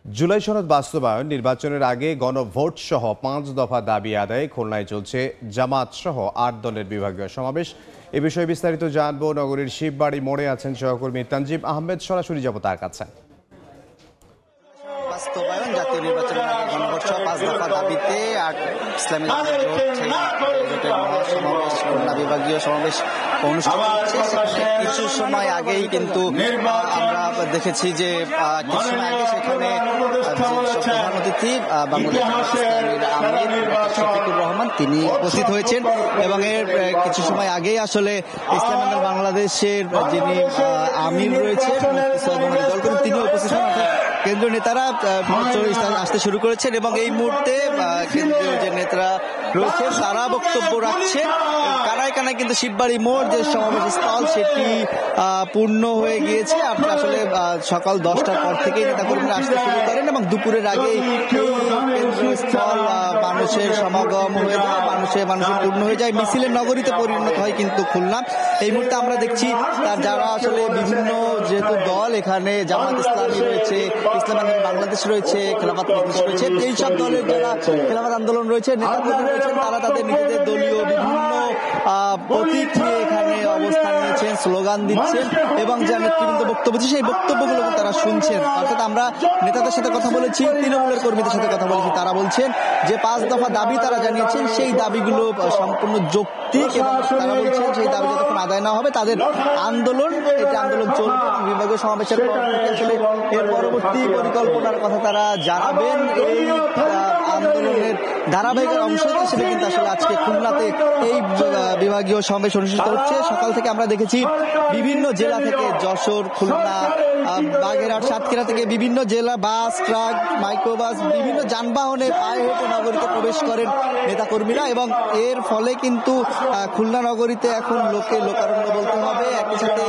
জুলাই সনদ বাস্তবায়ন, নির্বাচনের আগে গণভোট সহ 5 দফা দাবি আদায়ে খুলনায় চলছে জামাত সহ 8 দলের বিভাগীয় সমাবেশ। এ বিষয়ে বিস্তারিত জানবো। নগরীর শিববাড়ি মোড়ে আছেন সহকর্মী তানজিম আহমেদ, সরাসরি যাব তার কাছে। বাস্তবায়ন, জাতীয় নির্বাচনের আগে গণভোট সহ 5 দফা দাবিতে ইসলামী সমাবেশ, খুলনা বিভাগীয় সমাবেশ অনুষ্ঠিত হচ্ছে। কিছু সময় আগেই কিন্তু আমরা দেখেছি যে কিছু সময় আগে সেখানে প্রধান অতিথি বাংলাদেশ ইসলামীর আমির শফিকুর রহমান তিনি উপস্থিত হয়েছেন এবং এর কিছু সময় আগেই আসলে ইসলামী বাংলাদেশের যিনি আমির রয়েছেন তিনি উপস্থিত হন। কেন্দ্রীয় নেতারা আসতে শুরু করেছেন এবং এই মুহূর্তে কেন্দ্রীয় যে নেতারা রয়েছে তারা বক্তব্য রাখছেন। কানায় কানায় কিন্তু শিববাড়ি মোড় যে সমাবেশ স্থল সেটি পূর্ণ হয়ে গিয়েছে। আপনি আসলে সকাল 10টার পর থেকেই নেতাকর্মীরা আসতে শুরু করেন এবং দুপুরের আগেই কেন্দ্রীয় স্থল মানুষের সমাগম হয়ে যায়, মানুষের পূর্ণ হয়ে যায়, মিছিলের নগরীতে পরিণত হয় কিন্তু খুলনা। এই মুহূর্তে আমরা দেখছি যারা আসলে বিভিন্ন যেহেতু দল, এখানে জামাত ইসলামী রয়েছে, ইসলামী বাংলাদেশ রয়েছে, খেলাফত মজলিস রয়েছে, এইসব দলের যারা খেলাফত আন্দোলন রয়েছে, নেতাকর্মী রয়েছেন, তারা তাদের নিজেদের দলীয় বিভিন্ন প্রতীক নিয়ে এখানে অবস্থান নিয়েছেন, স্লোগান দিচ্ছেন এবং যে নেতৃবৃন্দ বক্তব্য দিচ্ছে সেই বক্তব্যগুলো তারা শুনছেন। অর্থাৎ আমরা নেতাদের সাথে কথা বলেছি, তৃণমূলের কর্মীদের সাথে কথা বলেছি, তারা বলছেন যে 5 দফা দাবি তারা জানিয়েছেন সেই দাবিগুলো সম্পূর্ণ যৌক্তিক এবং তারা বলছেন সেই দাবি যতক্ষণ আদায় না হবে তাদের আন্দোলন চলবে। বিভাগীয় সমাবেশের পর আসলে এর পরবর্তী পরিকল্পনার কথা তারা জানাবেন। এই আন্দোলনের ধারাবাহিক অংশ হিসেবে কিন্তু আসলে আজকে খুলনাতে এই বিভাগীয় সমাবেশ অনুষ্ঠিত হচ্ছে। সকাল থেকে আমরা দেখেছি বিভিন্ন জেলা থেকে, যশোর, খুলনা, বাগেরহাট, সাতক্ষীরা থেকে বিভিন্ন জেলা বাস, ট্রাক, মাইক্রোবাস, বিভিন্ন যানবাহনে পায়ে হেঁটে নগরীতে প্রবেশ করেন নেতাকর্মীরা এবং এর ফলে কিন্তু খুলনা নগরীতে এখন লোকারণ্য বলতে হবে। একই সাথে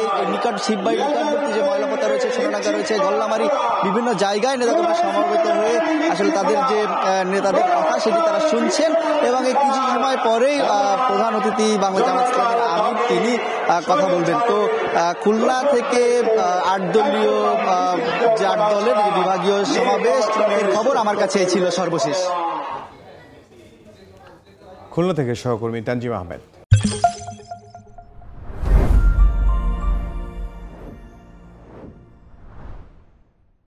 শিববাড়ি নিকটবর্তী যে ময়লাপোতা রয়েছে, সোনাডাঙ্গা রয়েছে, গল্লামারি, বিভিন্ন জায়গায় নেতাকর্মী সমবেত হয়ে আসলে তাদের যে নেতাদের কথা সেটি তারা শুনছেন এবং এই কিছু সময় পরেই প্রধান অতিথি বাংলাদেশ জামাত ইসলামীর আমির তিনি কথা বলবেন। তো খুলনা থেকে 8 দলের বিভাগীয় সমাবেশ এর খবর আমার কাছে ছিল সর্বশেষ। খুলনা থেকে সহকর্মী তানজিম আহমেদ।